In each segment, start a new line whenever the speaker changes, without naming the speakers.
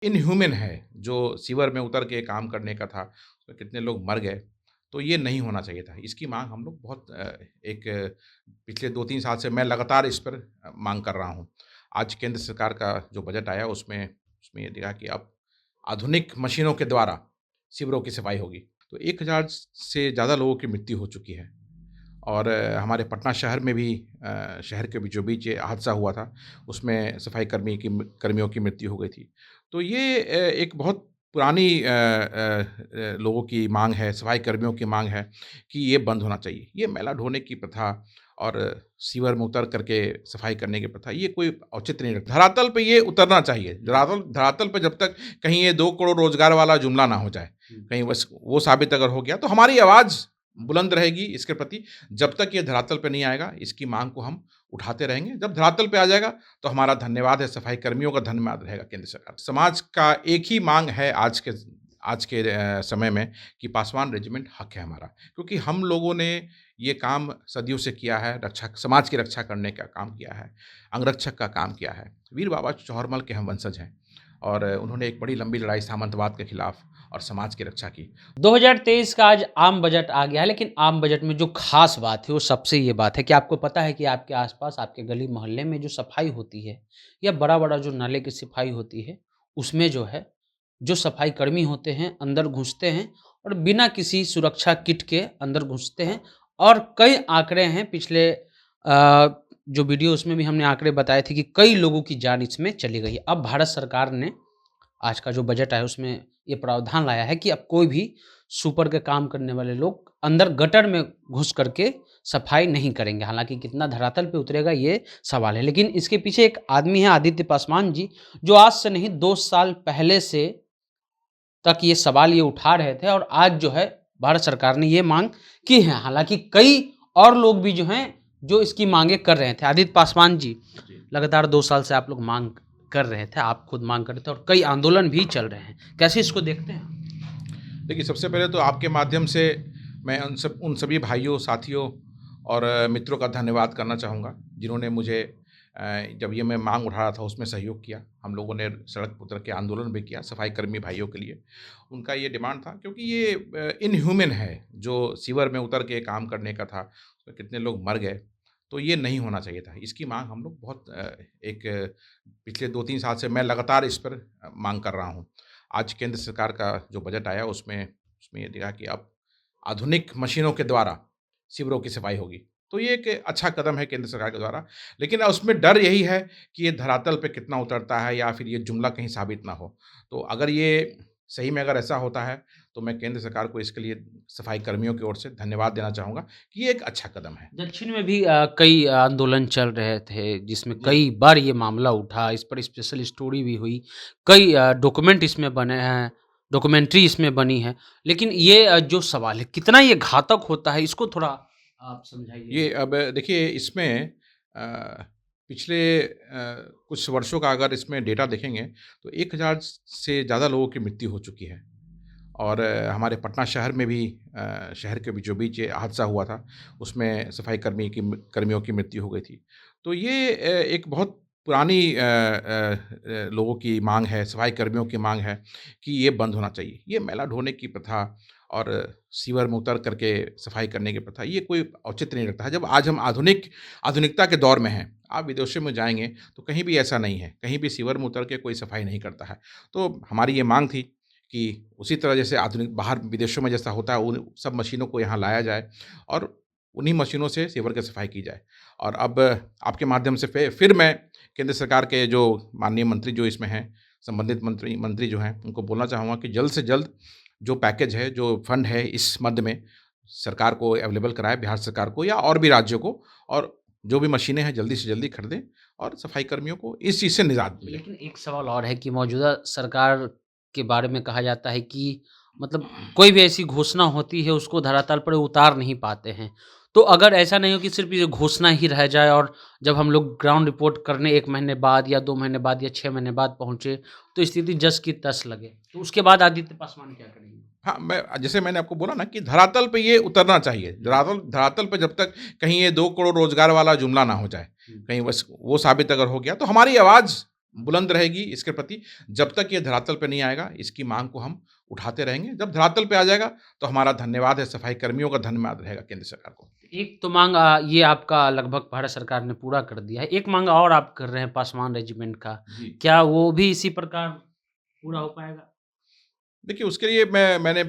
Inhuman है, जो sewer में उतर के काम करने का था, उसमें कितने लोग मर गए, तो ये नहीं होना चाहिए था। इसकी माँग हम लोग बहुत पिछले 2-3 साल से मैं लगातार इस पर माँग कर रहा हूँ। आज केंद्र सरकार का जो बजट आया उसमें उसमें ये दिखा कि अब आधुनिक मशीनों के द्वारा शिविरों की सफाई होगी। तो 1000 से ज़्यादा लोगों की मृत्यु हो चुकी है और हमारे पटना शहर में भी शहर के बीचों-बीच ये हादसा हुआ था, उसमें सफाई कर्मियों की मृत्यु हो गई थी। तो ये एक बहुत पुरानी लोगों की माँग है, सफाई कर्मियों की माँग है कि ये बंद होना चाहिए। ये मैला ढोने की प्रथा और सीवर में उतर करके सफाई करने की प्रथा, ये कोई औचित्य नहीं रखता। धरातल पे ये उतरना चाहिए। धरातल धरातल पे जब तक कहीं ये 2 करोड़ रोज़गार वाला जुमला ना हो जाए, कहीं बस वो साबित अगर हो गया, तो हमारी आवाज़ बुलंद रहेगी इसके प्रति। जब तक ये धरातल पे नहीं आएगा, इसकी माँग को हम उठाते रहेंगे। जब धरातल पे आ जाएगा, तो हमारा धन्यवाद है, सफाई कर्मियों का धन्यवाद रहेगा केंद्र सरकार। समाज का एक ही माँग है आज के समय में कि पासवान रेजिमेंट हक है हमारा। क्योंकि हम लोगों ने ये काम सदियों से किया है, समाज की रक्षा करने का काम किया है, अंगरक्षक का काम किया है। वीर बाबा चौहरमल के हम वंशज हैं और उन्होंने एक बड़ी लंबी लड़ाई सामंतवाद के खिलाफ और समाज की रक्षा की।
2023 का आज आम बजट आ गया है, लेकिन आम बजट में जो खास बात है वो सबसे ये बात है कि आपको पता है कि आपके आसपास आपके गली मोहल्ले में जो सफाई होती है या बड़ा बड़ा जो नाले की सफाई होती है, उसमें जो है जो सफाई कर्मी होते हैं अंदर घुसते हैं और बिना किसी सुरक्षा किट के अंदर घुसते हैं। और कई आंकड़े हैं पिछले जो वीडियो उसमें भी हमने आंकड़े बताए थे कि कई लोगों की जान इसमें चली गई है। अब भारत सरकार ने आज का जो बजट है उसमें ये प्रावधान लाया है कि अब कोई भी सुपर के काम करने वाले लोग अंदर गटर में घुस करके सफाई नहीं करेंगे। हालाँकि कितना धरातल पे उतरेगा ये सवाल है। लेकिन इसके पीछे एक आदमी है आदित्य पासवान जी, जो आज से नहीं 2 साल पहले से तक ये सवाल ये उठा रहे थे और आज जो है भारत सरकार ने ये माँग की है। हालाँकि कई और लोग भी जो हैं जो इसकी माँगे कर रहे थे। आदित्य पासवान जी, लगातार 2 साल से आप लोग माँग कर रहे थे, आप खुद माँग कर रहे थे और कई आंदोलन भी चल रहे हैं। कैसे इसको देखते हैं?
देखिए, सबसे पहले तो आपके माध्यम से मैं उन सभी भाइयों, साथियों और मित्रों का धन्यवाद करना चाहूँगा, जिन्होंने मुझे जब ये मैं माँग उठा रहा था, उसमें सहयोग किया। हम लोगों ने सड़क पर उतर के आंदोलन भी किया, सफाई कर्मी भाइयों के लिए। उनका ये डिमांड था क्योंकि ये इनह्यूमन है, जो सीवर में उतर के काम करने का था, उसमें कितने लोग मर गए, तो ये नहीं होना चाहिए था। इसकी माँग हम लोग बहुत पिछले 2-3 साल से मैं लगातार इस पर माँग कर रहा हूँ। आज केंद्र सरकार का जो बजट आया उसमें उसमें ये दिखा कि अब आधुनिक मशीनों के द्वारा शिविरों की सफाई होगी। तो ये एक अच्छा कदम है केंद्र सरकार के द्वारा, लेकिन उसमें डर यही है कि ये धरातल पे कितना उतरता है या फिर ये जुमला कहीं साबित ना हो। तो अगर ये सही में अगर ऐसा होता है, तो मैं केंद्र सरकार को इसके लिए सफाई कर्मियों की ओर से धन्यवाद देना चाहूँगा कि ये एक अच्छा कदम है।
दक्षिण में भी कई आंदोलन चल रहे थे, जिसमें
जी।
कई बार ये मामला उठा, इस पर स्पेशल स्टोरी भी हुई, कई डॉक्यूमेंट इसमें बने हैं, डॉक्यूमेंट्री इसमें बनी है। लेकिन ये जो सवाल है, कितना ये घातक होता है, इसको थोड़ा आप समझाइए।
ये अब देखिए इसमें पिछले कुछ वर्षों का अगर इसमें डेटा देखेंगे तो 1000 से ज़्यादा लोगों की मृत्यु हो चुकी है और हमारे पटना शहर में भी शहर के बीचों-बीच ये हादसा हुआ था, उसमें सफाई कर्मियों की मृत्यु हो गई थी। तो ये एक बहुत पुरानी लोगों की माँग है, सफाई कर्मियों की माँग है कि ये बंद होना चाहिए। ये मैला ढोने की प्रथा और सीवर में उतर करके सफाई करने की प्रथा, ये कोई औचित्य नहीं रखता है। जब आज हम आधुनिकता के दौर में हैं, आप विदेशों में जाएँगे तो कहीं भी ऐसा नहीं है, कहीं भी सीवर में उतर के कोई सफाई नहीं करता है। तो हमारी ये माँग थी कि उसी तरह जैसे आधुनिक बाहर विदेशों में जैसा होता है, उन सब मशीनों को यहाँ लाया जाए और उन्हीं मशीनों से सीवर की सफाई की जाए। और अब आपके माध्यम से फिर मैं केंद्र सरकार के जो माननीय मंत्री जो इसमें हैं, संबंधित मंत्री मंत्री जो हैं, उनको बोलना चाहूँगा कि जल्द से जल्द जो पैकेज है, जो फंड है इस मद में सरकार को अवेलेबल कराएँ, बिहार सरकार को या और भी राज्यों को, और जो भी मशीनें हैं जल्दी से जल्दी खरीदें और सफाई कर्मियों को इस चीज़ से निजात मिले।
लेकिन एक सवाल और है कि मौजूदा सरकार के बारे में कहा जाता है कि मतलब कोई भी ऐसी घोषणा होती है उसको धरातल पर उतार नहीं पाते हैं। तो अगर ऐसा नहीं हो कि सिर्फ़ ये घोषणा ही रह जाए और जब हम लोग ग्राउंड रिपोर्ट करने 1 महीने बाद या 2 महीने बाद या 6 महीने बाद पहुँचे, तो स्थिति जस की तस लगे। तो उसके बाद आदित्य पासवान क्या करेंगे?
हाँ, मैं जैसे मैंने आपको बोला ना कि धरातल पे ये उतरना चाहिए। धरातल धरातल पे जब तक कहीं ये 2 करोड़ रोज़गार वाला जुमला ना हो जाए,
हुँ।
कहीं बस वो साबित अगर हो गया, तो हमारी आवाज़ बुलंद रहेगी इसके प्रति। जब तक ये धरातल पे नहीं आएगा, इसकी माँग को हम उठाते रहेंगे। जब धरातल पे आ जाएगा, तो हमारा धन्यवाद है, सफाई कर्मियों का धन्यवाद रहेगा केंद्र सरकार को।
एक तो माँग ये आपका लगभग भारत सरकार ने पूरा कर दिया है। एक माँग और आप कर रहे हैं पासवान रेजिमेंट का,
जी।
क्या वो भी इसी प्रकार पूरा हो पाएगा?
देखिए, उसके लिए मैंने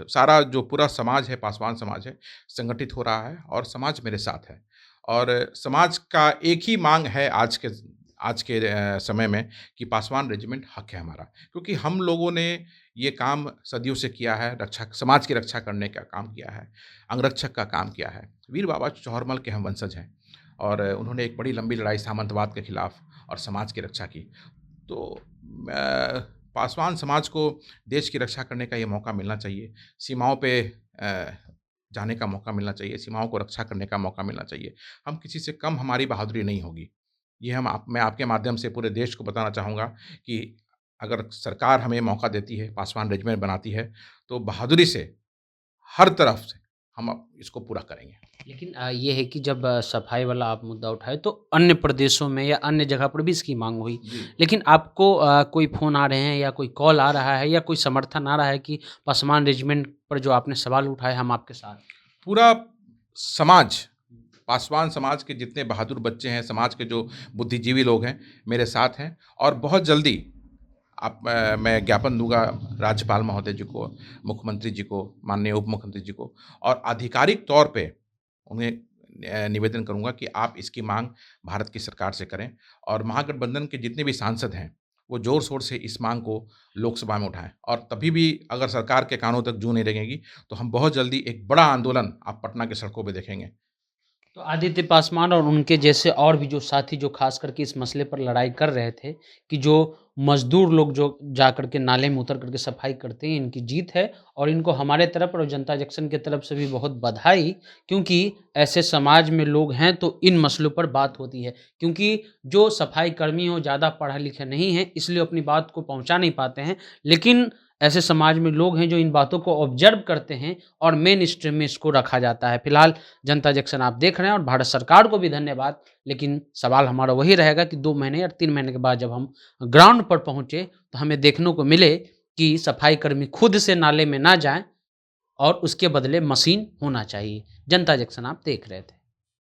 सारा जो पूरा समाज है, पासवान समाज है, संगठित हो रहा है और समाज मेरे साथ है। और समाज का एक ही माँग है आज के समय में कि पासवान रेजिमेंट हक़ है हमारा। क्योंकि हम लोगों ने ये काम सदियों से किया है, रक्षा समाज की रक्षा करने का काम किया है, अंगरक्षक का काम किया है। वीर बाबा चौहरमल के हम वंशज हैं और उन्होंने एक बड़ी लंबी लड़ाई सामंतवाद के खिलाफ और समाज की रक्षा की। तो पासवान समाज को देश की रक्षा करने का ये मौका मिलना चाहिए। सीमाओं पे जाने का मौका मिलना चाहिए, सीमाओं को रक्षा करने का मौका मिलना चाहिए। हम किसी से कम हमारी बहादुरी नहीं होगी। ये मैं आपके माध्यम से पूरे देश को बताना चाहूँगा कि अगर सरकार हमें मौका देती है, पासवान रेजिमेंट बनाती है, तो बहादुरी से हर तरफ से हम इसको पूरा करेंगे।
लेकिन ये है कि जब सफाई वाला आप मुद्दा उठाए तो अन्य प्रदेशों में या अन्य जगह पर भी इसकी माँग हुई।
जी।
लेकिन आपको कोई फ़ोन आ रहे हैं या कोई कॉल आ रहा है या कोई समर्थन आ रहा है कि पासवान रेजिमेंट पर जो आपने सवाल उठाए हम आपके साथ हैं?
पूरा समाज, पासवान समाज के जितने बहादुर बच्चे हैं, समाज के जो बुद्धिजीवी लोग हैं, मेरे साथ हैं और बहुत जल्दी मैं ज्ञापन दूँगा राज्यपाल महोदय जी को, मुख्यमंत्री जी को, माननीय उप मुख्यमंत्री जी को और आधिकारिक तौर पे उन्हें निवेदन करूँगा कि आप इसकी माँग भारत की सरकार से करें और महागठबंधन के जितने भी सांसद हैं, वो ज़ोर-शोर से इस माँग को लोकसभा में उठाएँ और तभी भी अगर सरकार के कानों तक जू नहीं लगेगी, तो हम बहुत जल्दी एक बड़ा आंदोलन आप पटना की सड़कों पे देखेंगे।
तो आदित्य पासवान और उनके जैसे और भी जो साथी जो खास करके इस मसले पर लड़ाई कर रहे थे कि जो मजदूर लोग जो जा कर के नाले में उतर करके सफाई करते हैं, इनकी जीत है और इनको हमारे तरफ और जनता जंक्शन की तरफ से भी बहुत बधाई, क्योंकि ऐसे समाज में लोग हैं तो इन मसलों पर बात होती है। क्योंकि जो सफाई कर्मी हो ज़्यादा पढ़े लिखे नहीं हैं, इसलिए अपनी बात को पहुँचा नहीं पाते हैं। लेकिन ऐसे समाज में लोग हैं जो इन बातों को ऑब्जर्व करते हैं और मेन स्ट्रीम में इसको रखा जाता है। फिलहाल जनता जंक्शन आप देख रहे हैं और भारत सरकार को भी धन्यवाद। लेकिन सवाल हमारा वही रहेगा कि 2 महीने या 3 महीने के बाद जब हम ग्राउंड पर पहुँचे, तो हमें देखने को मिले कि सफाई कर्मी खुद से नाले में ना जाएँ और उसके बदले मशीन होना चाहिए। जनता जंक्शन आप देख रहे थे।